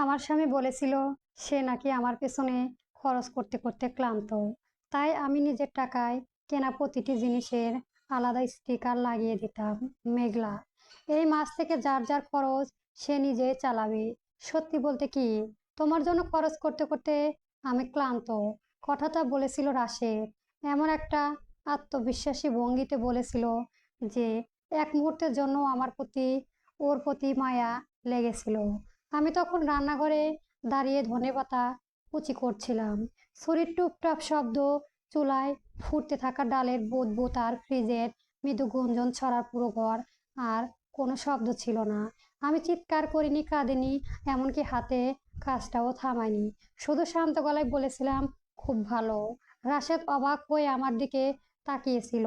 আমার স্বামী বলেছিল সে নাকি আমার পেছনে খরচ করতে করতে ক্লান্ত। তাই আমি নিজের টাকায় কেনা প্রতিটি জিনিসের আলাদা স্টিকার লাগিয়ে দিতাম। মেঘলা, এই মাস থেকে যার যার খরচ সে নিজে চালাবে। সত্যি বলতে কি, তোমার জন্য খরচ করতে করতে আমি ক্লান্ত। কথাটা বলেছিল রাশেদ, এমন একটা আত্মবিশ্বাসী ভঙ্গিতে বলেছিল যে এক মুহূর্তের জন্য আমার প্রতি ওর প্রতি মায়া লেগেছিল। আমি তখন রান্নাঘরে দাঁড়িয়ে ধনেপাতা কুচি করছিলাম। ছুরির টুপটাপ শব্দ, চুলায় ফুটতে থাকা ডালের বুদবুদ আর ফ্রিজের মৃদু গুঞ্জন ছড়ার পুরো ঘর। আর কোনো শব্দ ছিল না। আমি চিৎকার করিনি, কাঁদিনি, এমনকি হাতে কাজটাও থামাইনি। শুধু শান্ত গলায় বলেছিলাম, খুব ভালো। রাশেদ অবাক হয়ে আমার দিকে তাকিয়েছিল।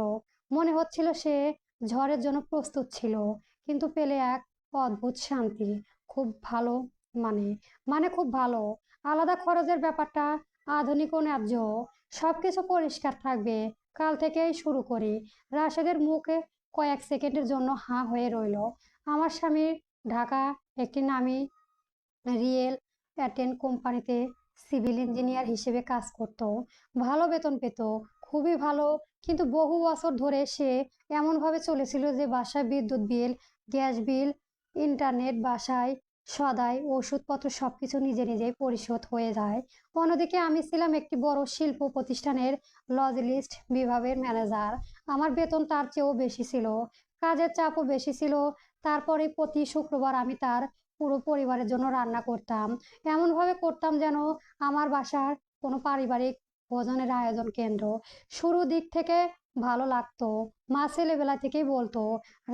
মনে হচ্ছিল সে ঝড়ের জন্য প্রস্তুত ছিল, কিন্তু পেলে এক অদ্ভুত শান্তি। খুব ভালো মানে মানে খুব ভালো। আলাদা খরচের ব্যাপারটা আধুনিক ও ন্যায্য। সবকিছু পরিষ্কার থাকবে। কাল থেকেই শুরু করি। রাশেদের মুখে কয়েক সেকেন্ডের জন্য হাঁ হয়ে রইল। আমার স্বামীর ঢাকা একটি নামী রিয়েল অ্যাটেন্ড কোম্পানিতে সিভিল ইঞ্জিনিয়ার হিসেবে কাজ করত। ভালো বেতন পেত, খুবই ভালো। কিন্তু বহু বছর ধরে সে এমনভাবে চলেছিল যে বাসায় বিদ্যুৎ বিল, গ্যাস বিল, ইন্টারনেট, বাসায় সদাই, ওষুধপত্র সবকিছু নিজে নিজেই পরিশোধ হয়ে যায়। অন্যদিকে আমি ছিলাম একটি বড় শিল্প প্রতিষ্ঠানের লজিস্টিক্স বিভাগের ম্যানেজার। আমার বেতন তার চেয়েও বেশি ছিল, কাজের চাপও বেশি ছিল। তারপরে প্রতি শুক্রবার আমি তার পুরো পরিবারের জন্য রান্না করতাম। এমনভাবে করতাম যেন আমার বাসার কোনো পারিবারিক ভোজনের আয়োজন কেন্দ্র। শুরু দিক থেকে ভালো লাগতো। মা ছেলেবেলা থেকেই বলতো,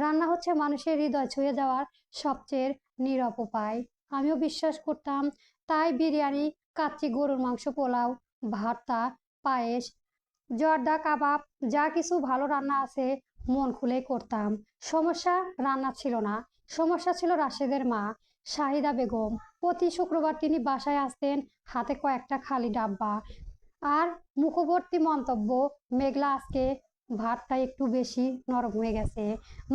রান্না হচ্ছে মানুষের হৃদয় ছুঁয়ে যাওয়ার সবচেয়ে নীরব উপায়। আমিও বিশ্বাস করতাম। তাই বিরিয়ানি, কাচ্চি, গরুর মাংস, পোলাও, ভর্তা, পায়েস, জর্দা কাবাব, যা কিছু ভালো রান্না আছে মন খুলেই করতাম। সমস্যা রান্না ছিল না, সমস্যা ছিল রাশেদের মা শাহিদা বেগম। প্রতি শুক্রবার তিনি বাসায় আসতেন, হাতে কয়েকটা খালি ডাব্বা আর মুখবর্তী মন্তব্য, মেঘলা, আজকে ভাতটা একটু বেশি নরম হয়ে গেছে,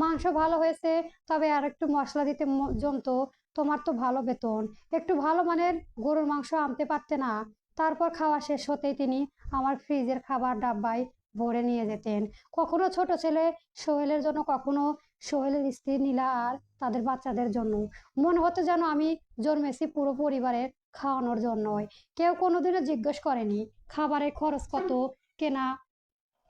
মাংস ভালো হয়েছে, তবে আর একটু মশলা দিতে জমতো। তোমার তো ভালো বেতন, একটু ভালো মানের গরুর মাংস আনতে পারতে না? তারপর খাওয়া শেষ হতেই তিনি আমার ফ্রিজের খাবার ডাব্বায় ভরে নিয়ে যেতেন। কখনো ছোট ছেলে সোহেলের জন্য, কখনো সোহেলের স্ত্রী নীলা আর তাদের বাচ্চাদের জন্য। মনে হতো যেন আমি জন্মেছি পুরো পরিবারের খাওয়ানোর জন্যই। কেউ কোনোদিনও জিজ্ঞেস করেনি খাবারের খরচ কত, কেনা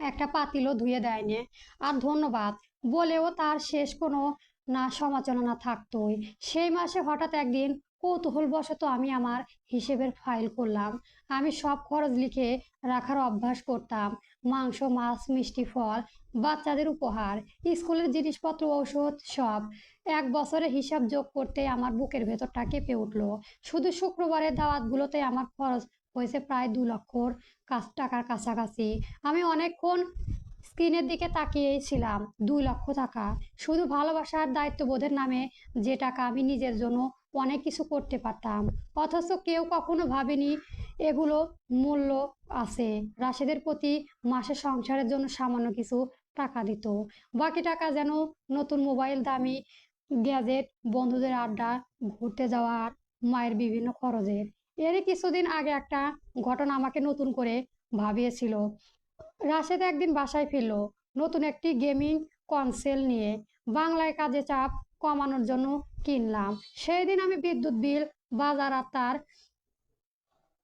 একটা পাতিলও ধুয়ে দেয়নি। আর ধন্যবাদ বলেও তার শেষ কোনো না সমালোচনা থাকতোই। সেই মাসে হঠাৎ একদিন কৌতূহলবশত আমি আমার হিসেবের ফাইল করলাম। আমি সব খরচ লিখে রাখার অভ্যাস করতাম। মাংস, মাছ, মিষ্টি, ফল, বাচ্চাদের উপহার, স্কুলের জিনিসপত্র, ঔষধ, সব। এক বছরের হিসাব যোগ করতে আমার বুকের ভেতরটা কেঁপে উঠল। শুধু শুক্রবারের দাওয়াতগুলোতে আমার খরচ হয়েছে প্রায় 2 লক্ষর টাকার কাছাকাছি। আমি অনেকক্ষণ স্ক্রিনের দিকে তাকিয়েই ছিলাম। 2 লক্ষ টাকা শুধু ভালোবাসার দায়িত্ববোধের নামে, যে টাকা আমি নিজের জন্য অনেক কিছু করতে পারতাম। অথচ কেউ কখনো ভাবেনি এগুলো মূল্য আছে। রাশেদের প্রতি মাসে সংসারের জন্য সামান্য কিছু টাকা দিত, বাকি টাকা যেন নতুন মোবাইল, দামি গ্যাজেট, বন্ধুদের আড্ডা, ঘুরতে যাওয়া আর মায়ের বিভিন্ন খরচের। এরই কিছুদিন আগে একটা ঘটনা আমাকে নতুন করে ভাবিয়েছিল। রাশেদ একদিন বাসায় ফিরল নতুন একটি গেমিং কনসোল নিয়ে। বাংলায় কাজে চাপ কমানোর জন্য কিনলাম। সেই দিন আমি বিদ্যুৎ বিল, বাজার আর তার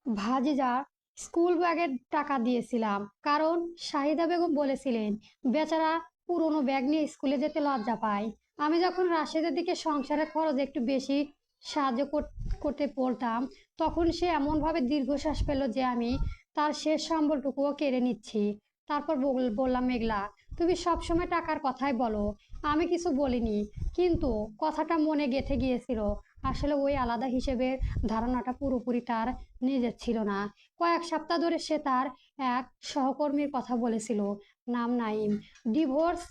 ভাজিজা স্কুল ব্যাগের টাকা দিয়েছিলাম। কারণ শাহিদা বেগম বলেছিলেন বেচারা পুরনো ব্যাগ নিয়ে স্কুলে যেতে লজ্জা পায়। আমি যখন রাশেদের দিকে সংসারের খরচ একটু বেশি সাহায্য করতে বলতাম, তখন সে এমনভাবে দীর্ঘশ্বাস পেল যে আমি তার শেষ সম্বলটুকুও কেড়ে নিচ্ছি। তারপর বললাম, মেঘলা, তুমি সবসময় টাকার কথাই বলো। আমি কিছু বলিনি, কিন্তু কথাটা মনে গেঁথে গিয়েছিল। আসলে ওই আলাদা হিসেবের ধারণাটা পুরোপুরি তার নিজের ছিল না। কয়েক সপ্তাহ ধরে সে তার এক সহকর্মীর কথা বলেছিল, নাম নাইম, ডিভোর্স,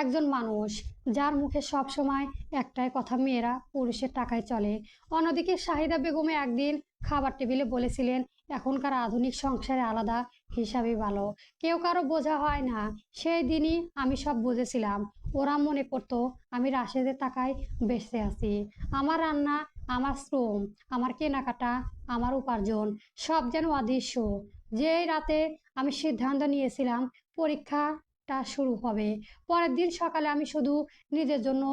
একজন মানুষ যার মুখে সব সময় একটাই কথা, মেয়েরা পুরুষের টাকায় চলে। অন্যদিকে শাহিদা বেগমে একদিন খাবার টেবিলে বলেছিলেন, এখনকার আধুনিক সংসারে আলাদা হিসাবই ভালো, কেউ কারো বোঝা হয় না। সেই দিনই আমি সব বুঝেছিলাম। ওরা মনে করতো আমি রাশেদের টাকায় বেঁচে আছি। আমার রান্না আমার শ্রম, আমার কেনাকাটা, আমার উপার্জন সব যেন অদৃশ্য। যেই রাতে আমি সিদ্ধান্ত নিয়েছিলাম পরীক্ষাটা শুরু হবে, পরের দিন সকালে আমি শুধু নিজের জন্য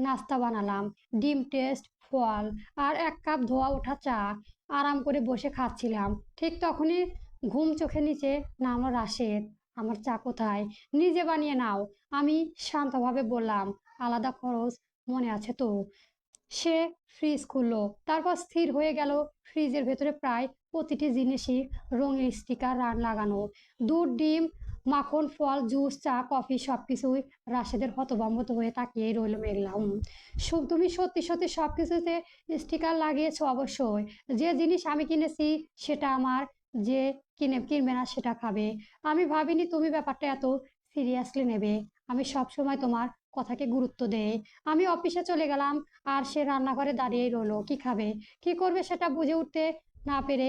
নাস্তা বানালাম, ডিম টেস্ট, ফল আর এক কাপ ধোয়া ওঠা চা। আরাম করে বসে খাচ্ছিলাম, ঠিক তখনই ঘুম চোখে নিচে নামলো রাশেদ। আমার চা কোথায়? নিজে বানিয়ে নাও, আমি শান্তভাবে বললাম। আলাদা খরচ মনে আছে তো? সে ফ্রিজ খুললো, তারপর স্থির হয়ে গেল। ফ্রিজের ভেতরে প্রায় প্রতিটি জিনিসই রঙিন স্টিকার রান লাগানো। দুধ, ডিম, মাখন, ফল, জুস, চা, কফি সবকিছুই। রাশেদের হতভম্ব হয়ে তাকিয়ে রইল মেঘলা। তুমি সত্যি সত্যি সবকিছুতে স্টিকার লাগিয়েছো? অবশ্যই। যে জিনিস আমি কিনেছি সেটা আমার, যে কিনবে না সেটা খাবে। আমি ভাবিনি তুমি ব্যাপারটা এত সিরিয়াসলি নেবে। আমি সবসময় তোমার কথাকে গুরুত্ব দেই। আমি অফিসে চলে গেলাম, আর সে রান্নাঘরে দাঁড়িয়েই রইলো। কি খাবে, কি করবে সেটা বুঝে উঠতে না পেরে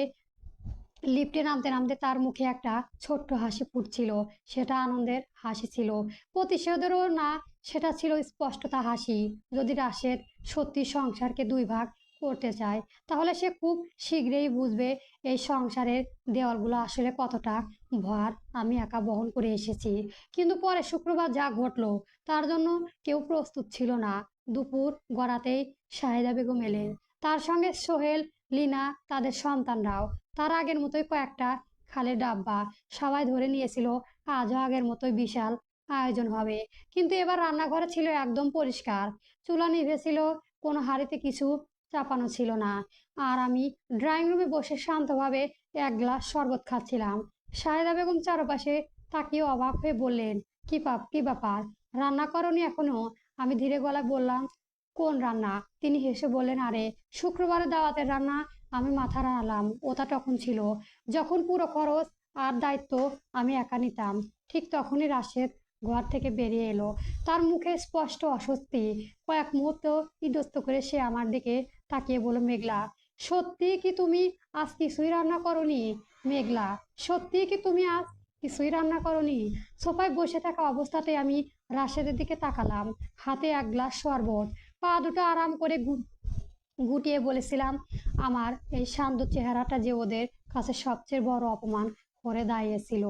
লিফটে নামতে নামতে তার মুখে একটা ছোট্ট হাসি ফুটছিল। সেটা আনন্দের হাসি ছিল, প্রতিশোধেরও না। সেটা ছিল স্পষ্টতা হাসি। যদি রাশেদ সত্যি সংসারকে দুই ভাগ করতে চায়, তাহলে সে খুব শীঘ্রই বুঝবে এই সংসারের দেওয়ালগুলো আসলে কতটা ভার আমি একা বহন করে এসেছি। কিন্তু পরে শুক্রবার যা ঘটলো তার জন্য কেউ প্রস্তুত ছিল না। দুপুর গড়াতেই শাহিদা বেগম এলেন, তার সঙ্গে সোহেল, লিনা, তাদের সন্তানরাও। তার আগের মতোই কয়েকটা খালের ডাব্বা। সবাই ধরে নিয়েছিল আজও আগের মতোই বিশাল আয়োজন হবে। কিন্তু এবার রান্নাঘরে ছিল একদম পরিষ্কার, চুলা নিভেছিল, কোনো হাঁড়িতে কিছু চাপানো ছিল না। আর আমি ড্রয়িং রুমে বসে শান্তভাবে এক গ্লাস শরবত খাচ্ছিলাম। সাহেদা বেগম চারপাশে তাকিয়ে অবাক হয়ে বললেন, কি ব্যাপার, রান্না করনি এখনো? আমি ধীরে গলায় বললাম, কোন রান্না? তিনি হেসে বললেন, আরে শুক্রবারে দাওয়াতের রান্না। আমি মাথা নাড়ালাম। ওটা তখন ছিল যখন পুরো খরচ আর দায়িত্ব আমি একা নিতাম। ঠিক তখনই রাশেদ ঘর থেকে বেরিয়ে এলো, তার মুখে স্পষ্ট অস্বস্তি। কয়েক মুহূর্ত ইতস্ত করে সে আমার দিকে তাকিয়ে বলল, মেঘলা, সত্যি কি তুমি আজ কিছুই রান্না করনি? মেঘলা, সত্যি কি তুমি আজ কিছুই রান্না করনি? সোফায় বসে থাকা অবস্থাতে আমি রাশেদের দিকে তাকালাম, হাতে এক গ্লাস শরবত, পা দুটো আরাম করে গুটিয়ে বলেছিলাম, আমার এই শান্ত চেহারাটা যে ওদের কাছে সবচেয়ে বড় অপমান করে দাঁড়িয়েছিল।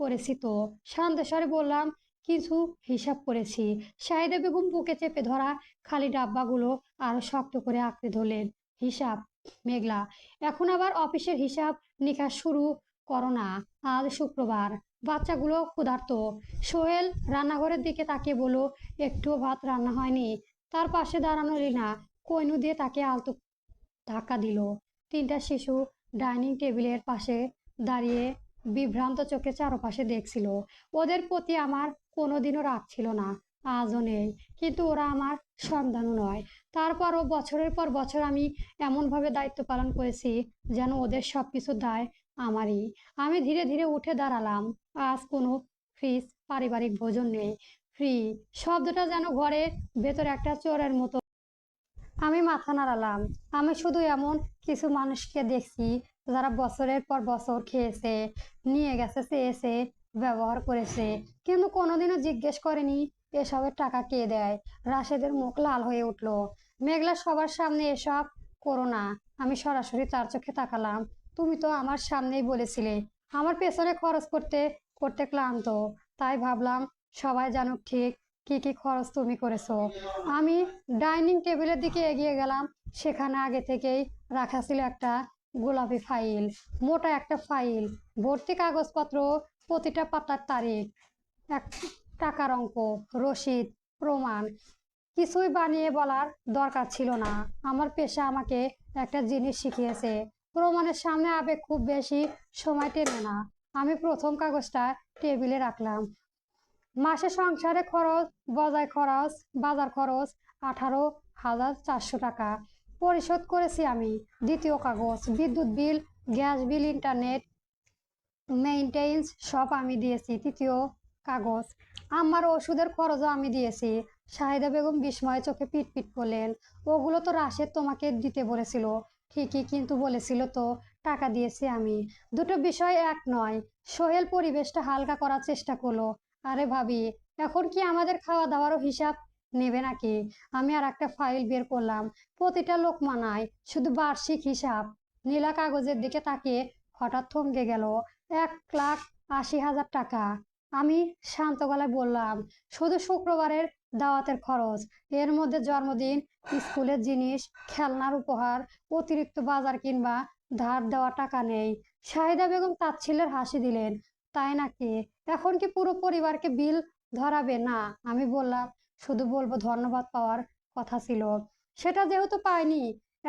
করেছি তো। শান্ত স্বরে বললাম, কিছু হিসাব করেছি। শাহিদা বেগম বুকে চেপে ধরা খালি ডাব্বাগুলো আরো শক্ত করে আঁকড়ে ধরলেন। হিসাব? মেঘলা, এখন আবার অফিসের হিসাব নিকাশ শুরু করো না। আজ শুক্রবার, বাচ্চাগুলো ক্ষুধার্ত। সোহেল রান্নাঘরের দিকে তাকিয়ে বলল, একটুও ভাত রান্না হয়নি? তার পাশে দাঁড়ানো রিনা কইনু দিয়ে তাকে আলতো ধাক্কা দিল। তিনটা শিশু ডাইনিং টেবিলের পাশে দাঁড়িয়ে বিভ্রান্ত চোখে চারপাশে দেখছিল। ওদের প্রতি আমার কোনোদিনও রাগ ছিল না, আজও নেই। কিন্তু ওরা আমার সন্তানও নয়। তারপরও বছরের পর বছর আমি এমনভাবে দায়িত্ব পালন করেছি যেন ওদের সবকিছুর দায় আমারই। আমি ধীরে ধীরে উঠে দাঁড়ালাম। আজ কোনো ফ্রিজ পারিবারিক ভোজন নেই। ফ্রি শব্দটা যেন ঘরের ভেতরে একটা চোরের মতো। আমি মাথা নাড়ালাম। আমি শুধু এমন কিছু মানুষকে দেখছি যারা বছরের পর বছর খেয়েছে, নিয়ে গেছে, চেয়েছে, ব্যবহার করেছে, কিন্তু কোনোদিনও জিজ্ঞেস করেনি এসবের টাকা কে দেয়। রাশেদের মুখ লাল হয়ে উঠল। মেঘলা, সবার সামনে এসব করো না। আমি সরাসরি তার চোখে তাকালাম। তুমি তো আমার সামনেই বলেছিলে আমার পেছনে খরচ করতে করতে ক্লান্ত, তাই ভাবলাম সবাই জানুক ঠিক কি কি খরচ তুমি করেছো। আমি ডাইনিং টেবিলের দিকে এগিয়ে গেলাম। সেখানে আগে থেকেই রাখা ছিল একটা গোলাপি ফাইল, মোটা একটা ফাইল, ভর্তি কাগজপত্র, প্রতিটা পাতার তারিখ, এক টাকার অঙ্ক, রসিদ, প্রমাণ। কিছুই বানিয়ে বলার দরকার ছিল না। আমার পেশা আমাকে একটা জিনিস শিখিয়েছে, প্রমাণের সামনে আবেগ খুব বেশি সময় টেনে না। আমি প্রথম কাগজটা টেবিলে রাখলাম। মাসে সংসারে খরচ, বাজার খরচ 18,400 টাকা পরিশোধ করেছি আমি। দ্বিতীয় কাগজ, বিদ্যুৎ বিল, গ্যাস বিল, ইন্টারনেট মেইনটেন্স সব আমি দিয়েছি। তৃতীয় কাগজ, আমার ওষুধের খরচও আমি দিয়েছি। শাহিদা বেগম বিস্ময়ে চোখে পিটপিট করলেন, ওগুলো তো রাশেদ তোমাকে দিতে বলেছিল। ঠিকই, কিন্তু বলেছিল তো টাকা দিয়েছি আমি। দুটো বিষয় এক নয়। সোহেল পরিবেশটা হালকা করার চেষ্টা করলো। আরে ভাবি, এখন কি আমাদের খাওয়া দাওয়ারও হিসাব নেবে নাকি? আমি আর একটা ফাইল বের করলাম। প্রতিটা লোকমানায় শুধু বার্ষিক হিসাব। নীলা কাগজের দিকে তাকিয়ে হঠাৎ থমকে গেল। 1,80,000 টাকা। আমি শান্ত গলায় বললাম, শুধু শুক্রবারের দাওয়াতের খরচ। এর মধ্যে জন্মদিন, স্কুলের জিনিস, খেলনার উপহার, অতিরিক্ত বাজার কিংবা ধার দেওয়া টাকা নেই। শাহিদা বেগম তাচ্ছিল্যের হাসি দিলেন। তাই নাকি? এখন কি পুরো পরিবারকে বিল ধরাবে? না, আমি বললাম, শুধু বলবো ধন্যবাদ পাওয়ার কথা ছিল। সেটা যেহেতু পাইনি,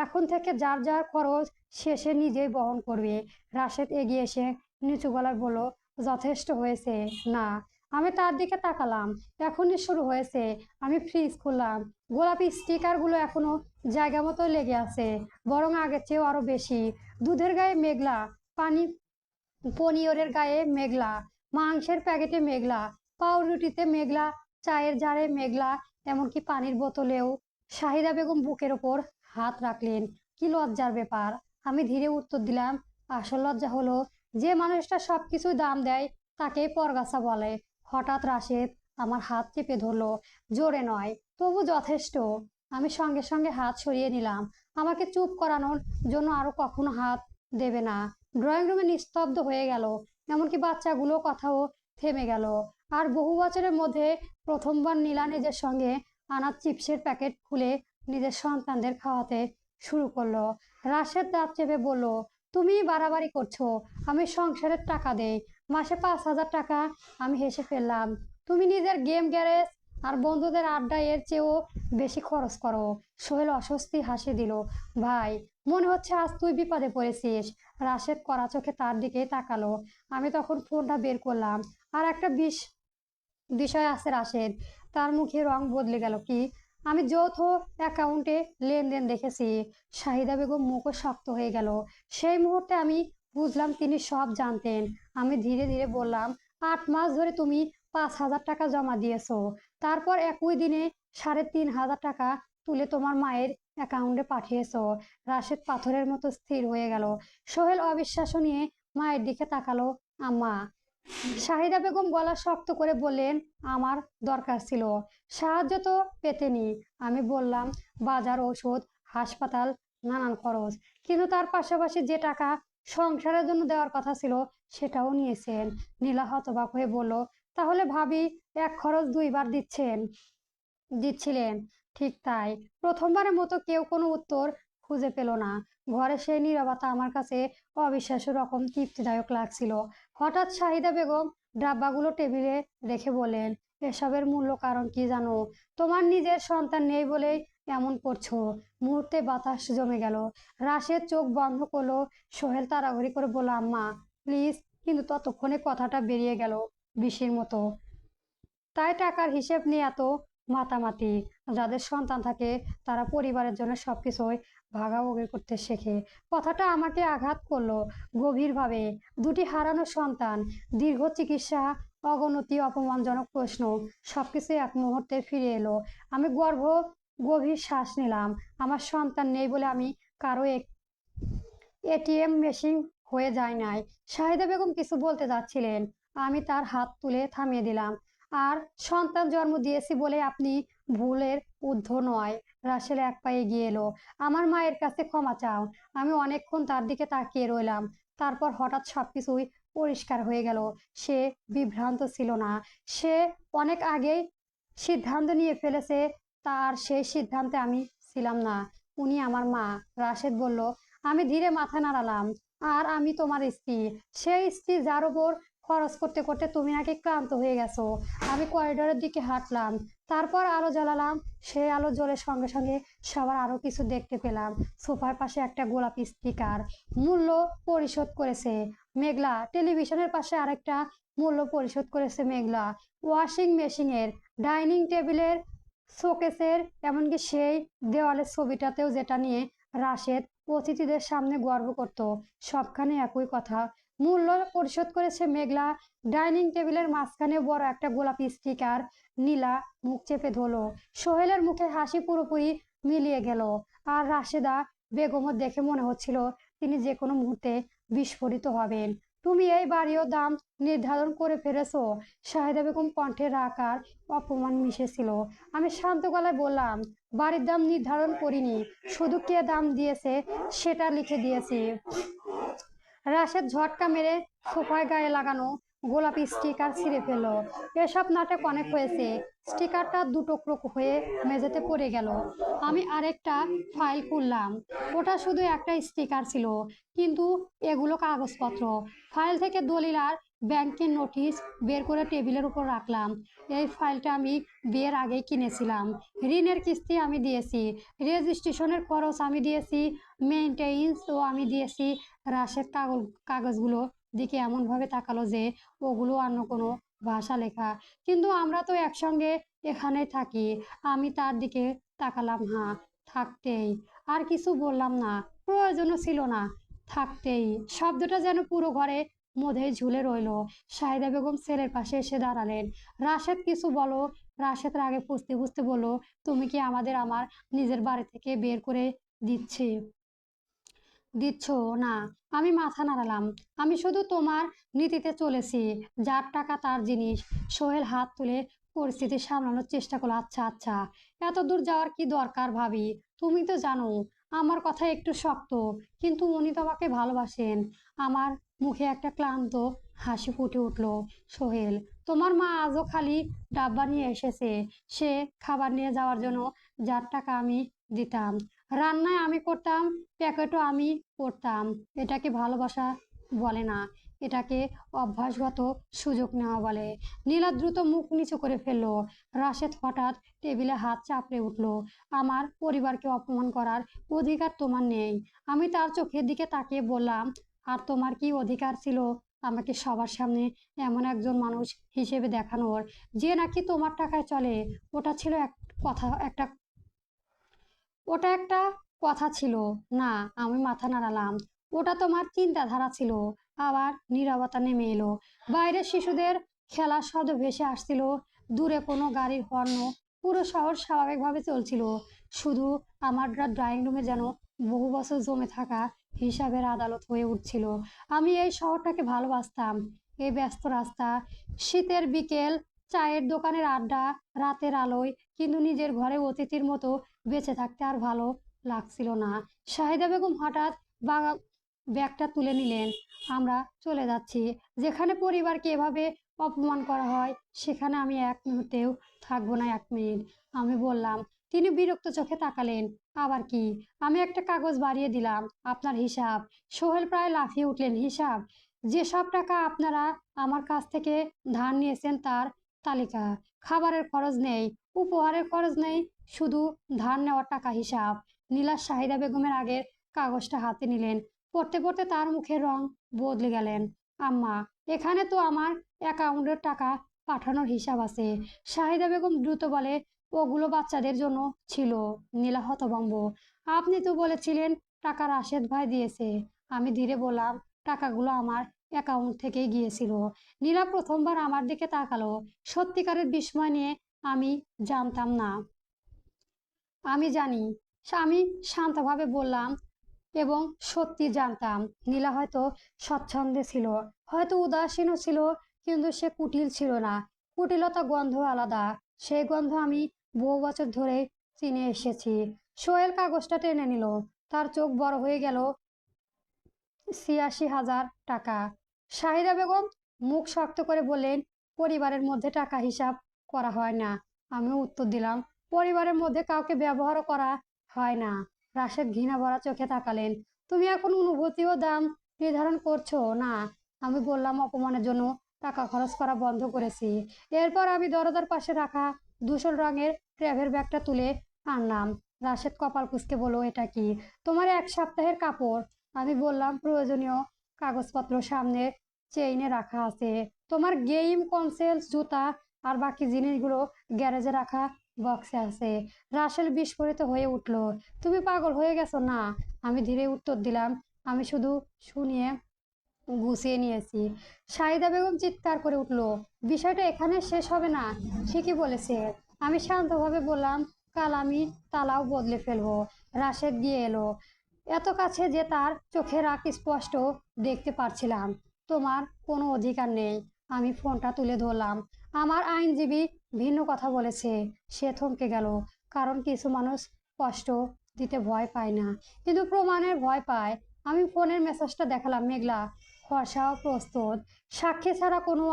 এখন থেকে যার যার খরচ শেষে নিজেই বহন করবে। রাশেদ এগিয়ে এসে নিচু গলায় বলল, যথেষ্ট হয়েছে। না, আমি তার দিকে তাকালাম। এখনই শুরু হয়েছে। আমি ফ্রিজ খুললাম। গোলাপি স্টিকারগুলো এখনো জায়গা মতো লেগে আছে, বরং আগের চেয়েও আরো বেশি। দুধের গায়ে মেঘলা, পানি পনিয়রের গায়ে মেঘলা, মাংসের প্যাকেটে মেঘলা, পাউরুটিতে মেঘলা, চায়ের জারে মেঘলা, এমনকি পানির বোতলেও। শাহিদা বেগম বুকের ওপর হাত রাখলেন। কি লজ্জার ব্যাপার! আমি ধীরে উত্তর দিলাম, আসল লজ্জা হলো যে মানুষটা সবকিছু দাম দেয় তাকে পরগাছা বলে। হঠাৎ রাশেদ আমার হাত চেপে ধরলো, জোরে নয়, তবু যথেষ্ট। আমি সঙ্গে সঙ্গে হাত সরিয়ে নিলাম। আমাকে চুপ করানোর জন্য আরো কখনো হাত দেবে না। ড্রয়িং রুমে নিস্তব্ধ হয়ে গেল, এমনকি বাচ্চাগুলো কথাও থেমে গেল। আর বহু বছরের মধ্যে প্রথমবার নীলা নিজের সঙ্গে আনা চিপসের প্যাকেট খুলে নিজের সন্তানদের খাওয়াতে শুরু করলো। রাশেদ দাঁত চেপে বলল, তুমি বাড়াবাড়ি করছো। আমি সংসারের টাকা দেই, মাসে 5,000 টাকা। আমি হেসে ফেললাম। তুমি নিজের গেম গ্যারেজ আর বন্ধুদের আড্ডা এর চেয়েও বেশি খরচ করো। সোহেল অস্বস্তি হাসি দিল। ভাই, মনে হচ্ছে আজ তুই বিপদে পড়েছিস। রাশেদ কড়া চোখে তার দিকে তাকালো। আমি তখন ফোনটা বের করলাম। আর একটা বিষয় আছে রাশেদ। তার মুখে রং বদলে গেল। কি? আমি যৌথ অ্যাকাউন্টে লেনদেন দেখেছি। শাহিদা বেগম মুখও শক্ত হয়ে গেল। সেই মুহূর্তে আমি বুঝলাম তিনি সব জানতেন। আমি ধীরে ধীরে বললাম, 8 মাস ধরে তুমি 5,000 টাকা জমা দিয়েছো। তারপর একই দিনে 3,500 টাকা তুলে তোমার মায়ের অ্যাকাউন্টে পাঠিয়েছো। রাশেদ পাথরের মতো স্থির হয়ে গেল। সোহেল অবিশ্বাস্য নিয়ে মায়ের দিকে তাকালো। আম্মা। শাহিদা বেগম গলা শক্ত করে বললেন, আমার দরকার ছিল। সাহায্য তো পেতেনি। আমি বললাম, বাজার, ওষুধ, হাসপাতাল, নানান খরচ। কিন্তু তার পাশাপাশি যে টাকা সংসারের জন্য দেওয়ার কথা ছিল সেটাও নিয়েছেন। নীলা হতবাক হয়ে বলল, তাহলে ভাবি এক খরচ দুইবার দিচ্ছিলেন? ঠিক তাই। প্রথমবারের মতো কেউ কোনো উত্তর খুঁজে পেল না। ঘরে সেই নীরবতা আমার কাছে অবিশ্বাস্য রকম তৃপ্তিদায়ক লাগছিল। হঠাৎ শাহিদা বেগম ডাব্বাগুলো টেবিলে রেখে বলেন, এসবের মূল্য কারণ কি জানো? তোমার নিজের সন্তান নেই বলেই এমন করছো। মুহূর্তে বাতাস জমে গেল। রাশেদ চোখ বন্ধ করলো। সোহেল তাড়াহুড়ি করে বলল, আম্মা প্লিজ। কিন্তু ততক্ষণে কথাটা বেরিয়ে গেল বিষের মতো। তাই টাকার হিসেব নিয়ে এত মাতামাতি। যাদের সন্তান থাকে তারা পরিবারের জন্য সবকিছুই ভাগাভাগি করতে শেখে। কথাটা আমাকে আঘাত করলো গভীরভাবে। দুটি হারানো সন্তান, দীর্ঘ চিকিৎসা, অবনতি, অপমানজনক প্রশ্ন, সবকিছু এক মুহূর্তে ফিরে এলো। আমি গভীর শ্বাস নিলাম। আমার সন্তান নেই বলে আমি কারো এটিএম মেশিন হয়ে যায় নাই। শাহিদা বেগম কিছু বলতে যাচ্ছিলেন, আমি তার হাত তুলে থামিয়ে দিলাম। আর সন্তান জন্ম দিয়েছি বলে আপনি ভুলের ঊর্ধ্ব নয়। রাসেল এক পা এগিয়ে এলো। আমার মায়ের কাছে ক্ষমা চাও। আমি অনেকক্ষণ তার দিকে তাকিয়ে রইলাম। তারপর হঠাৎ সবকিছুই পরিষ্কার হয়ে গেল। সে বিভ্রান্ত ছিল না। সে অনেক আগেই সিদ্ধান্ত নিয়ে ফেলেছে। তার সেই সিদ্ধান্তে আমি ছিলাম না। উনি আমার মা। রাশেদ বলল। আমি ধীরে মাথা নাড়ালাম। আর আমি তোমার স্ত্রী। সেই স্ত্রী যার উপর খরচ করতে করতে তুমি নাকি ক্লান্ত হয়ে গেছো। আমি করিডোরের দিকে হাঁটলাম। তারপর আলো জ্বালালাম। সেই আলো জ্বলের সঙ্গে সঙ্গে সবার আরো কিছু দেখতে পেলাম। সোফার পাশে একটা গোলাপি স্পিকার, মূল্য পরিশোধ করেছে মেঘলা। টেলিভিশনের পাশে আরেকটা, মূল্য পরিশোধ করেছে মেঘলা। ওয়াশিং মেশিনের, ডাইনিং টেবিলের, শোকেসের, এমনকি সেই দেওয়ালের ছবিটাতেও যেটা নিয়ে রাশেদ অতিথিদের সামনে গর্ব করত, সবখানে একই কথা। মূল্য পরিশোধ করেছে মেঘলা। ডাইনিং টেবিলের মাঝখানে বড় একটা গোলাপি স্টিকার। নীলা মুখ চেপে ধরলো। সোহেলের মুখে হাসি পুরোপুরি মিলিয়ে গেল। আর রাশেদা বেগমও দেখে মনে হচ্ছিল তিনি যে কোনো মুহূর্তে বিস্ফোরিত হবেন। তুমি এই বাড়িও দাম নির্ধারণ করে ফেলেছো? শাহিদা বেগম কণ্ঠে রাগ আর অপমান মিশেছিল। আমি শান্ত গলায় বললাম, বাড়ির দাম নির্ধারণ করিনি, শুধু কে দাম দিয়েছে সেটা লিখে দিয়েছি। রাশেদ ঝটকা মেরে সোফায় গায়ে লাগানো গোলাপি স্টিকার ছিঁড়ে ফেললো। এসব নাটক অনেক হয়েছে। স্টিকারটা দুটুকরো হয়ে মেঝেতে পড়ে গেল। আমি আরেকটা ফাইল খুললাম। ওটা শুধু একটা স্টিকার ছিল, কিন্তু এগুলো কাগজপত্র। ফাইল থেকে দলিল আর ব্যাংকের নোটিশ বের করে টেবিলের উপর রাখলাম। এই ফাইলটা আমি বিয়ের আগেই কিনেছিলাম। ঋণের কিস্তি আমি দিয়েছি, রেজিস্ট্রেশনের খরচ আমি দিয়েছি, মেইনটেইন্সও আমি দিয়েছি। রাশেদ কাগজগুলো দিকে এমনভাবে তাকালো যে ওগুলো অন্য কোনো ভাষা লেখা। কিন্তু আমরা তো একসঙ্গে এখানে থাকি। আমি তার দিকে তাকালাম। হ্যাঁ, থাকতেই। আর কিছু বললাম না, প্রয়োজনও ছিল না। থাকতেই শব্দটা যেন পুরো ঘরে মধ্যেই ঝুলে রইল। শাহিদা বেগম ছেলের পাশে এসে দাঁড়ালেন। রাশেদ, কিছু বলো। রাশেদ রাগে ফুঁসতে ফুঁসতে বলল, তুমি কি আমাদের আমার নিজের বাড়ি থেকে বের করে দিচ্ছি দিচ্ছ না? আমি মাথা নাড়ালাম। আমি শুধু তোমার নীতিতে চলেছি। যার টাকা তার জিনিস। সোহেল হাত তুলে পরিস্থিতি সামলানোর চেষ্টা করলো। আচ্ছা আচ্ছা, এত দূর যাওয়ার কি দরকার ভাবি? তুমি তো জানো আমার কথা একটু শক্ত, কিন্তু উনি তোমাকে ভালোবাসেন। আমার মুখে একটা ক্লান্ত হাসি ফুটে উঠল। সোহেল, তোমার মা আজও খালি ডাব্বা নিয়ে এসেছে। সে খাবার নিয়ে যাওয়ার জন্য যার টাকা আমি দিতাম। রান্নায় আমি করতাম, প্যাকেটও আমি করতাম। এটাকে ভালোবাসা বলে না, এটাকে অভ্যাসগত সুযোগ নেওয়া বলে। নীলা দ্রুত মুখ নিচু করে ফেললো। রাশেদ হঠাৎ টেবিলে হাত চাপড়ে উঠল। আমার পরিবারকে অপমান করার অধিকার তোমার নেই। আমি তার চোখের দিকে তাকিয়ে বললাম, আর তোমার কি অধিকার ছিল আমাকে সবার সামনে এমন একজন মানুষ হিসেবে দেখানোর, যে নাকি তোমার টাকায় চলে? ওটা ছিল এক কথা একটা ওটা একটা কথা ছিল না। আমি মাথা নাড়ালাম। ওটা তোমার চিন্তাধারা ছিল। আবার নীরবতা নেমে এলো। বাইরের শিশুদের খেলার শব্দ ভেসে আসছিল, দূরে কোনো গাড়ির হর্ন। পুরো শহর স্বাভাবিকভাবে চলছিল। শুধু আমার ড্রয়িং রুমে যেন বহু বছর জমে থাকা হিসাবের আদালত হয়ে উঠছিল। আমি এই শহরটাকে ভালোবাসতাম। এই ব্যস্ত রাস্তা, শীতের বিকেল, চায়ের দোকানের আড্ডা, রাতের আলোয়। কিন্তু নিজের ঘরে অতিথির মতো বেঁচে থাকতে আর ভালো লাগছিল না। শাহিদা বেগম হঠাৎ ব্যাগটা তুলে নিলেন। আমরা চলে যাচ্ছি। যেখানে পরিবারকে এভাবে অপমান করা হয়, সেখানে আমি এক মুহূর্তেও থাকবো না, এক মিনিট। আমি বললাম। তিনি বিরক্ত চোখে তাকালেন। আবার কি? আমি একটা কাগজ বাড়িয়ে দিলাম। আপনার হিসাব। সোহেল প্রায় লাফিয়ে উঠলেন। হিসাব? যেসব টাকা আপনারা আমার কাছ থেকে ধার নিয়েছেন তার তালিকা। খাবারের খরচ নেই, উপহারের খরচ নেই, শুধু ধার নেওয়ার টাকা হিসাব। নীলা শাহিদা বেগমের আগের কাগজটা হাতে নিলেন। পড়তে পড়তে তার মুখের রং বদলে গেলেন। আম্মা, এখানে তো আমার অ্যাকাউন্টের টাকা পাঠানোর হিসাব আছে। শাহিদা বেগম দ্রুত বলে, ওগুলো বাচ্চাদের জন্য ছিল। নীলা হতভম্ব। আপনি তো বলেছিলেন টাকা রাশেদ ভাই দিয়েছে। আমি ধীরে বললাম, টাকাগুলো আমার অ্যাকাউন্ট থেকেই গিয়েছিল। নীলা প্রথমবার আমার দিকে তাকালো, সত্যিকারের বিস্ময় নিয়ে। আমি জানতাম না। আমি জানি। আমি শান্তভাবে বললাম, এবং সত্যি জানতাম। নীলা হয়তো স্বচ্ছন্দে ছিল, হয়তো উদাসীনও ছিল, কিন্তু সে কুটিল ছিল না। কুটিলতা গন্ধ আলাদা। সেই গন্ধ আমি বহু বছর ধরে চিনে এসেছি। সোহেল কাগজটা টেনে নিল। তার চোখ বড় হয়ে গেল। ৮৬,০০০ টাকা। শাহিদা বেগম মুখ শক্ত করে বললেন, পরিবারের মধ্যে টাকা হিসাব করা হয় না। আমিও উত্তর দিলাম, পরিবারের মধ্যে কাউকে ব্যবহারও করা হয় না। রাশেদ ঘৃণা ভরা চোখে তাকালেন। তুমি এখন অনুভূতি ও দাম নির্ধারণ করছো না? আমি বললাম, অপমানের জন্য টাকা খরচ করা বন্ধ করেছি। এরপর আমি দরজার পাশে রাখা ধূসর রঙের ট্রাভেল ব্যাগটা তুলে আনলাম। রাশেদ কপাল কুঁচকে বলল, এটা কি? তোমার এক সপ্তাহের কাপড়। আমি বললাম, প্রয়োজনীয় কাগজপত্র সামনে চেইনে রাখা আছে। তোমার গেম কনসোল, জুতা আর বাকি জিনিসগুলো গ্যারেজে রাখা বক্সে আছে। রাসেল বিস্ফোরিত হয়ে উঠল। তুমি পাগল হয়ে গেছো না? আমি ধীরে উত্তর দিলাম, আমি শুধু শুনিয়ে গুছিয়ে নিয়েছি। শাহিদা বেগম চিৎকার করে উঠল, বিষয়টা এখানে শেষ হবে না। ঠিকই বলেছে। আমি শান্তভাবে বললাম, কাল আমি তালাও বদলে ফেলবো। রাশেদ গিয়ে এলো, এত কাছে যে তার চোখের রাগ স্পষ্ট দেখতে পারছিলাম। তোমার কোনো অধিকার নেই। আমি ফোনটা তুলে ধরলাম। আমার আইনজীবী ভিন্ন কথা বলেছে। সে থমকে গেল, কারণ কিছু মানুষ কষ্ট দিতে ভয় পায় না, কিন্তু প্রমাণের ভয় পায়। আমি ফোনের মেসেজটা দেখালাম। মেঘলা, ফর্সাও প্রস্তুত, সাক্ষী ছাড়া কোনো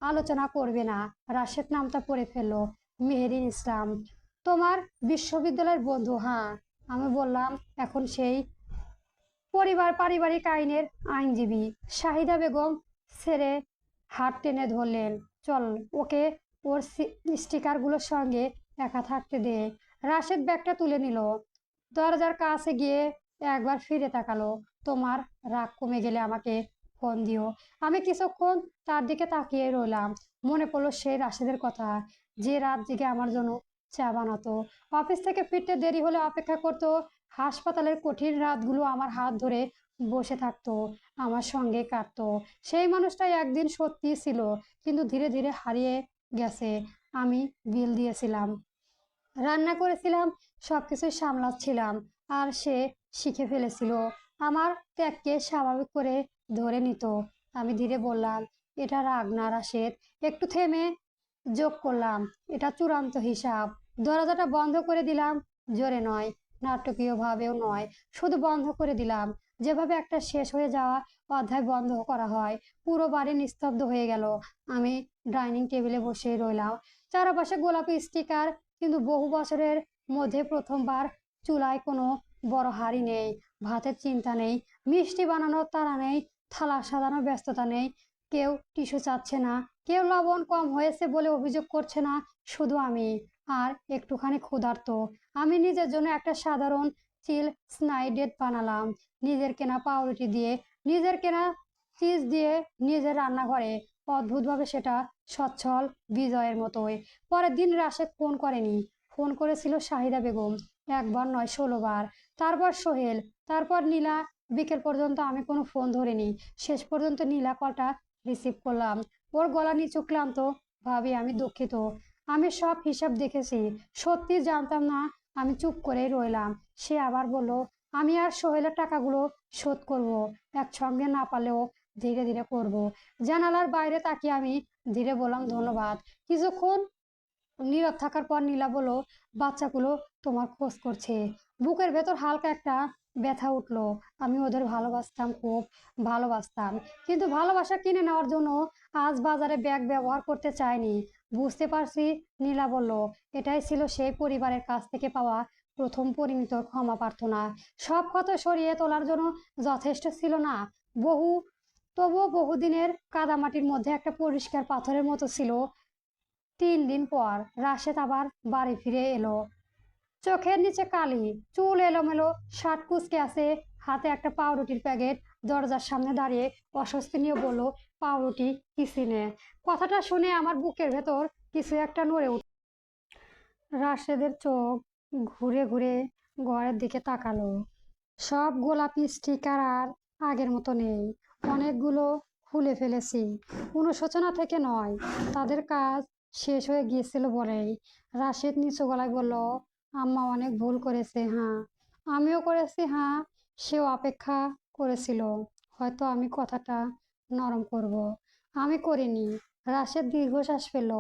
আলোচনা করবে না। রাশেদ নামটা পড়ে ফেললো। মেহেরিন ইসলাম, তোমার বিশ্ববিদ্যালয়ের বন্ধু? হ্যাঁ। আমি বললাম, এখন সেই পারিবারিক আইনের আইনজীবী। শাহিদা বেগম ছেড়ে হাত টেনে ধরলেন। চল, ওকে ওর স্টিকারগুলোর সঙ্গে একা থাকতে দে। রাশেদ ব্যাগটা তুলে নিল। দরজার কাছে গিয়ে একবার ফিরে তাকালো। তোমার রাগ কমে গেলে আমাকে ফোন দিও। আমি কিছুক্ষণ তার দিকে তাকিয়ে রইলাম। মনে পড়লো সেই রাশেদের কথা, যে রাত জেগে আমার জন্য চা বানাতো, অফিস থেকে ফিরতে দেরি হলে অপেক্ষা করতো, হাসপাতালের কঠিন রাতগুলো আমার হাত ধরে বসে থাকতো, আমার সঙ্গে কাটতো। সেই মানুষটাই একদিন সত্যি ছিল, কিন্তু ধীরে ধীরে হারিয়ে গেছে। আমি বিল দিয়েছিলাম, রান্না করেছিলাম, সবকিছুই সামলাচ্ছিলাম, আর সে শিখে ফেলেছিল আমার ত্যাগকে স্বাভাবিক করে ধরে নিত। আমি ধীরে বললাম, এটা রাগ না রাশেদ। একটু থেমে যোগ করলাম, এটা চূড়ান্ত হিসাব। দরজাটা বন্ধ করে দিলাম, জোরে নয়, নাটকীয় ভাবেও নয়, শুধু বন্ধ করে দিলাম, যেভাবে একটা শেষ হয়ে যাওয়া অধ্যায় বন্ধ করা হয়। পুরো বাড়ি নিস্তব্ধ হয়ে গেল। আমি ডাইনিং টেবিলে বসে রইলাম। চারপাশে গোলাপি স্টিকার, কিন্তু বহু বছরের মধ্যে প্রথমবার চুলায় কোনো বড় হাঁড়ি নেই, ভাতের চিন্তা নেই, মিষ্টি বানানোর তাড়া নেই, থালা সাজানোর ব্যস্ততা নেই। কেউ টিস্যু চাচ্ছে না, কেউ লবণ কম হয়েছে বলে অভিযোগ করছে না, শুধু আমি আর একটুখানি ক্ষুধার্ত। আমি নিজের জন্য একটা সাধারণ চিল স্নাইডেড বানালাম, নিজের কেনা পাউরুটি দিয়ে, নিজের কেনা চিজ দিয়ে, নিজের রান্নাঘরে। অদ্ভুতভাবে সেটা সচ্ছল বিজয়ের মতোই। পরের দিন রাশেদ ফোন করেনি। ফোন করেছিল শাহিদা বেগম, একবার নয় 16 বার। তারপর সোহেল, তারপর নীলা। বিকেল পর্যন্ত আমি কোনো ফোন ধরিনি। শেষ পর্যন্ত নীলা কলটা রিসিভ করলাম। ওর গলা নিচু, ক্লান্ত। ভাবি, আমি দুঃখিত, আমি সব হিসাব দেখেছি। সত্যি জানতাম না। আমি চুপ করে রইলাম। সে আবার বলল, আমি আর সোহেলের টাকাগুলো শোধ করব, একসঙ্গে না পারলেও ধীরে ধীরে করব। জানালার বাইরে তাকিয়ে আমি ধীরে বললাম, ধন্যবাদ। কিছুক্ষণ নীরব থাকার পর নীলা বলল, বাচ্চাগুলো তোমার খোঁজ করছে। বুকের ভেতর হালকা একটা ব্যথা উঠলো। আমি ওদের ভালোবাসতাম, খুব ভালোবাসতাম, কিন্তু ভালোবাসা কিনে নেওয়ার জন্য আজ বাজারে ব্যাগ ব্যবহার করতে চাইনি। বুঝতে পারছি, নীলা বলল, এটাই ছিল সেই পরিবারের কাছ থেকে পাওয়া প্রথম পরিমিত ক্ষমা প্রার্থনা। সব ক্ষত সরিয়ে তোলার জন্য যথেষ্ট ছিল না বহু, তবুও বহুদিনের কাদামাটির মধ্যে একটা পরিষ্কার পাথরের মতো ছিল। 3 দিন পর রাশেদ আবার বাড়ি ফিরে এলো। চোখের নিচে কালি, চুল এলোমেলো, শার্ট কুঁচকে আছে, হাতে একটা পাউরুটির প্যাকেট। দরজার সামনে দাঁড়িয়ে অস্বস্তি নিয়ে বলল, পাউরুটি কিসিনে। কথাটা শুনে আমার বুকের ভেতর কিছু একটা নড়ে উঠল। রাশেদের চোখ ঘুরে ঘুরে ঘরের দিকে তাকালো। সব গোলাপি স্টিকার আর আগের মতো নেই। অনেকগুলো খুলে ফেলেছি, অনুশোচনা থেকে নয়, তাদের কাজ শেষ হয়ে গিয়েছিল বলেই। রাশেদ নিচু গলায় বলল, আম্মা অনেক ভুল করেছে। হ্যাঁ, আমিও করেছি। হ্যাঁ, সেও অপেক্ষা করেছিল, হয়তো আমি কথাটা নরম করব। আমি করিনি। রাশেদ দীর্ঘশ্বাস ফেলল।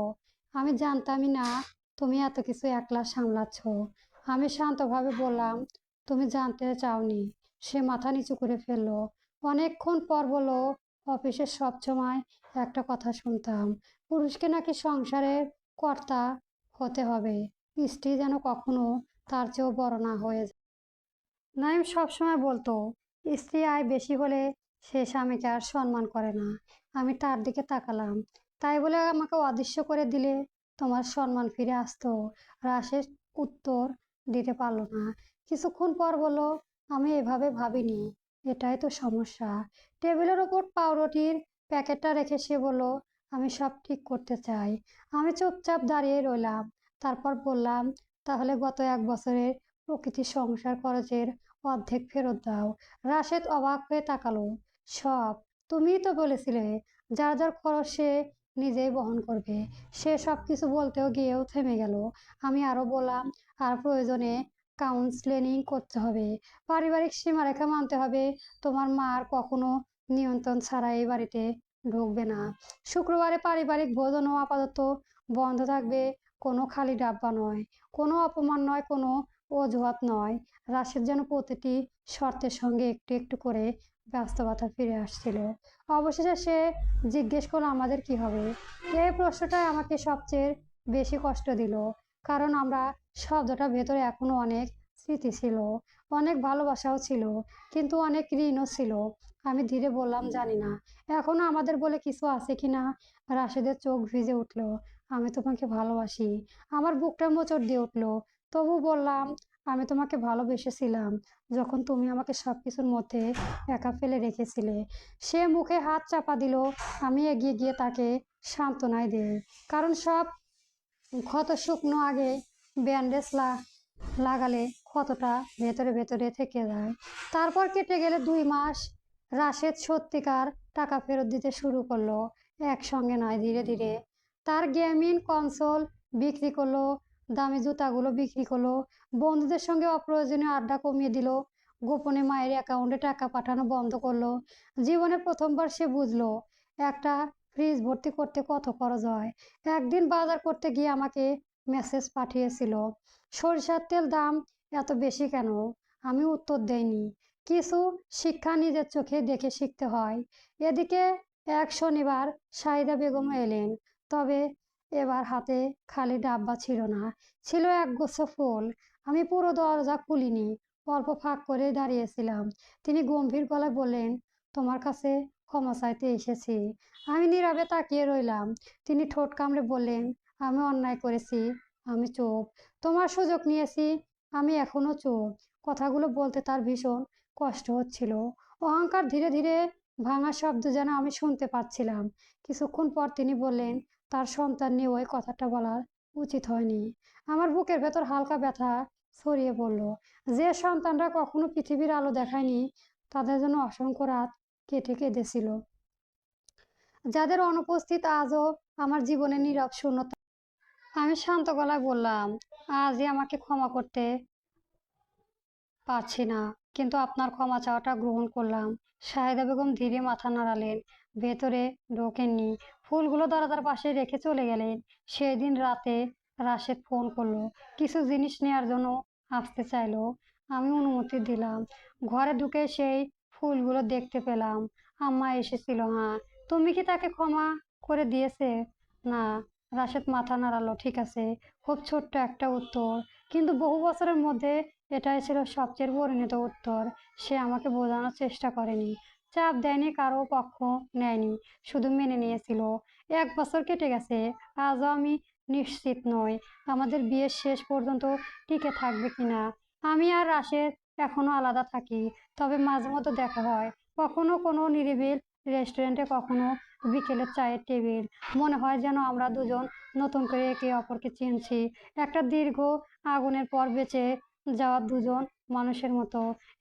আমি জানতামই না তুমি এত কিছু একলা সামলাচ্ছ। আমি শান্তভাবে বললাম, তুমি জানতে চাওনি। সে মাথা নিচু করে ফেলল। অনেকক্ষণ পর বলল, অফিসে সবসময় একটা কথা শুনতাম, পুরুষকে নাকি সংসারের কর্তা হতে হবে, স্ত্রী যেন কখনো তার চেয়েও বড় না হয়ে যায়। নাইম সবসময় বলতো, স্ত্রী আয় বেশি হলে সে স্বামীকে আর সম্মান করে না। আমি তার দিকে তাকালাম। তাই বলে আমাকে অদৃশ্য করে দিলে তোমার সম্মান ফিরে আসতো? রাশেদ উত্তর দিতে পারল না। কিছুক্ষণ পর বলল, আমি এভাবে ভাবিনি, এটাই তো সমস্যা। টেবিলের ওপর পাউরুটির প্যাকেটটা রেখে সে বলল, আমি সব ঠিক করতে চাই। আমি চুপচাপ দাঁড়িয়ে রইলাম। তারপর বললাম, তাহলে গত 1 বছরের প্রকৃতি সংসার খরচের অর্ধেক ফেরত দাও। রাশেদ অবাক হয়ে তাকালো। সব? তুমিই তো বলেছিলে যার যার খরচ সে নিজেই বহন করবে। সে সব কিছু বলতেও গিয়েও থেমে গেল। আমি আরো বললাম, আর প্রয়োজনে কাউন্সেলিং করতে হবে, পারিবারিক সীমারেখা মানতে হবে। তোমার মা আর কখনো নিয়ন্ত্রণ ছাড়া এই বাড়িতে ঢুকবে না। শুক্রবারে পারিবারিক ভোজনও আপাতত বন্ধ থাকবে। কোনো খালি ডাব্বা নয়, কোনো অপমান নয়, কোনো অজুহাত নয়। রাশেদ যেন প্রতিটি শর্তের সঙ্গে একটু একটু করে বাস্তবতা ফিরে আসছিল। অবশেষে সে জিজ্ঞেস করলো, আমাদের কি হবে? এই প্রশ্নটাই আমাকে সবচেয়ে বেশি কষ্ট দিল, কারণ আমরা শব্দটা ভেতরে এখনো অনেক স্মৃতি ছিল, অনেক ভালোবাসাও ছিল, কিন্তু অনেক ঋণও ছিল। আমি ধীরে বললাম, জানি না এখনো আমাদের বলে কিছু আছে কিনা। রাশেদের চোখ ভিজে উঠল। আমি তোমাকে ভালোবাসি। আমার বুকটা মোচড় দিয়ে উঠল। তবু বললাম, আমি তোমাকে ভালোবেসেছিলাম যখন তুমি আমাকে সবকিছুর মধ্যে একা ফেলে রেখেছিলে। সে মুখে হাত চাপা দিল। আমি এগিয়ে গিয়ে তাকে সান্ত্বনায় দিই, কারণ সব ক্ষত শুকনো আগে ব্যান্ডেজ লাগালে ক্ষতটা ভেতরে ভেতরে থেকে যায়। তারপর কেটে গেলে 2 মাস। রাশেদ সত্যিকার টাকা ফেরত দিতে শুরু করলো। একসঙ্গে নয়, ধীরে ধীরে। তার গেমিং কনসোল বিক্রি করলো, দামি জুতাগুলো বিক্রি করলো, বন্ধুদের সঙ্গে অপ্রয়োজনীয় আড্ডা কমিয়ে দিল, গোপনে মায়ের অ্যাকাউন্টে টাকা পাঠানো বন্ধ করলো। জীবনে প্রথমবার সে বুঝলো একটা ফ্রিজ ভর্তি করতে কত খরচ হয়। একদিন বাজার করতে গিয়ে আমাকে মেসেজ পাঠিয়েছিল, সরিষার তেল দাম এত বেশি কেন? আমি উত্তর দেইনি। কিছু শিক্ষা নিজের চোখে দেখে শিখতে হয়। এদিকে এক শনিবার সাহিদা বেগমও এলেন। তবে এবার হাতে খালি ডাব্বা ছিল না, ছিল একগুচ্ছ ফুল। আমি পুরো দরজা খুলিনি, অল্প ফাঁক করে দাঁড়িয়েছিলাম। তিনি গম্ভীর গলায় বললেন, তোমার কাছে ক্ষমা চাইতে এসেছি। আমি নীরবে তাকিয়ে রইলাম। তিনি ঠোঁট কামড়ে বললেন, আমি অন্যায় করেছি, আমি চুপ। তোমার সুযোগ নিয়েছি, আমি এখনো চুপ। কথাগুলো বলতে তার ভীষণ কষ্ট হচ্ছিল। অহংকার ধীরে ধীরে ভাঙা শব্দ যেন আমি শুনতে পাচ্ছিলাম। কিছুক্ষণ পর তিনি বললেন, তার সন্তান নিয়ে ওই কথাটা বলার উচিত হয়নি। আমার বুকের ভেতর হালকা ব্যথা ছড়িয়ে পড়ল। যে সন্তানরা কখনো পৃথিবীর আলো দেখায়নি, তাদের জন্য অসংখ্য রাত কেটে কেঁদেছিল, যাদের অনুপস্থিত আজও আমার জীবনে নীরব শূন্যতা। আমি শান্ত গলায় বললাম, আজই আমাকে ক্ষমা করতে পারছি না, কিন্তু আপনার ক্ষমা চাওয়াটা গ্রহণ করলাম। সাহেদা বেগম ধীরে মাথা নাড়ালেন, ভেতরে ঢোকেননি। ফুলগুলো দরজার পাশে রেখে চলে গেলেন। সেই দিন রাতে রাশেদ ফোন করলো, কিছু জিনিস নেওয়ার জন্য আসতে চাইলো। আমি অনুমতি দিলাম। ঘরে ঢুকে সেই ফুলগুলো দেখতে পেলাম। আম্মা এসেছিল। হ্যাঁ। তুমি কি তাকে ক্ষমা করে দিয়েছে? না। রাশেদ মাথা নাড়ালো, ঠিক আছে, খুব ছোট্ট একটা উত্তর, কিন্তু বহু বছরের মধ্যে এটাই ছিল সবচেয়ে পরিণত উত্তর। সে আমাকে বোঝানোর চেষ্টা করেনি, চাপ দেয়নি, কারো পক্ষ নেয়নি, শুধু মেনে নিয়েছিল। 1 বছর কেটে গেছে। আজও আমি নিশ্চিত নই আমাদের বিয়ের শেষ পর্যন্ত টিকে থাকবে কিনা। আমি আর রাশেদ এখনো আলাদা থাকি, তবে মাঝে মধ্যে দেখা হয়। কখনো কোনো নিরিবিল রেস্টুরেন্টে, কখনো বিকেলের চায়ের টেবিল। মনে হয় যেন আমরা দুজন নতুন করে একে অপরকে চিনছি, একটা দীর্ঘ আগুনের পর বেঁচে যাওয়া দুজন মানুষের মতো।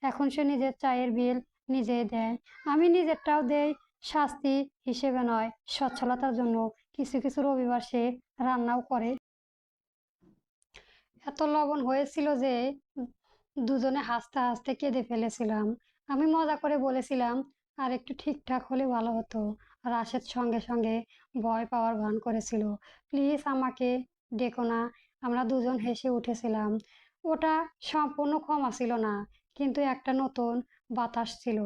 এখন সে নিজের চায়ের বিল নিজেই দেয়, আমি নিজেরটাও দেই, শাস্তি হিসেবে নয়, সচ্ছলতার জন্য। কিছু কিছু রবিবার সে রান্নাও করে। এত লবণ হয়েছিল যে দুজনে হাসতে হাসতে কেঁদে ফেলেছিলাম। আমি মজা করে বলেছিলাম, আর একটু ঠিকঠাক হলে ভালো হতো। রাশেদ সঙ্গে সঙ্গে ভয় পাওয়ার ভান করেছিল, প্লিজ আমাকে ডেকো না। আমরা দুজন হেসে উঠেছিলাম। ওটা সম্পূর্ণ ক্ষমা ছিল না, কিন্তু একটা নতুন বাতাস ছিল,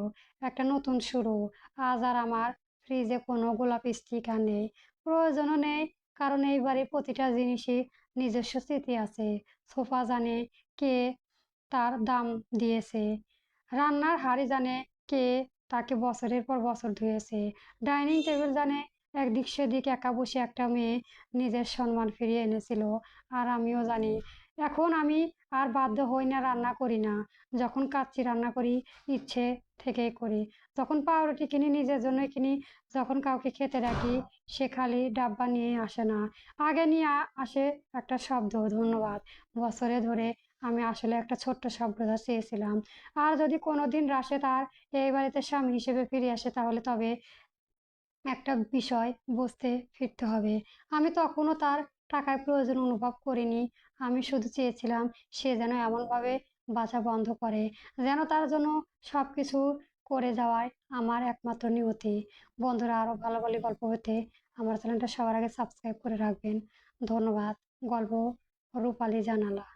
একটা নতুন শুরু। আজ আর আমার ফ্রিজে কোনো গোলাপি স্টিকার নেই, প্রয়োজনও নেই, কারণ এই বাড়ির প্রতিটা জিনিসই নিজস্ব স্মৃতি আছে। সোফা জানে কে তার দাম দিয়েছে, রান্নার হাঁড়ি জানে কে তাকে বছরের পর বছর ধুয়েছে, ডাইনিং টেবিল জানে একদিক সেদিক একা বসে একটা মেয়ে নিজের সম্মান ফিরিয়ে এনেছিল। আর আমিও জানি, এখন আমি আর বাধ্য হই না, রান্না করি না। যখন কাচ্চি রান্না করি, ইচ্ছে থেকেই করি। যখন পাউরুটি কিনি, নিজের জন্যই কিনি। যখন কাউকে খেতে রাখি, সে খালি ডাব্বা নিয়ে আসে না, আগে নিয়ে আসে একটা শব্দ, ধন্যবাদ। বছরে ধরে আমি আসলে একটা ছোট্ট সভ্যতা চেয়েছিলাম। আর যদি কোনোদিন রাশেদ আর এই বাড়িতে স্বামী হিসেবে ফিরে আসে, তাহলে তবে একটা বিষয় বুঝতে ফিরতে হবে, আমি তখনও তার টাকার প্রয়োজন অনুভব করিনি। আমি শুধু চেয়েছিলাম সে যেন এমনভাবে বাঁচা বন্ধ করে, যেন তার জন্য সবকিছু করে যাওয়াই আমার একমাত্র নিয়তি। বন্ধুরা, আরও ভালো ভালো গল্প পেতে আমার চ্যানেলটা সবার আগে সাবস্ক্রাইব করে রাখবেন। ধন্যবাদ। গল্প রূপালী জানালা।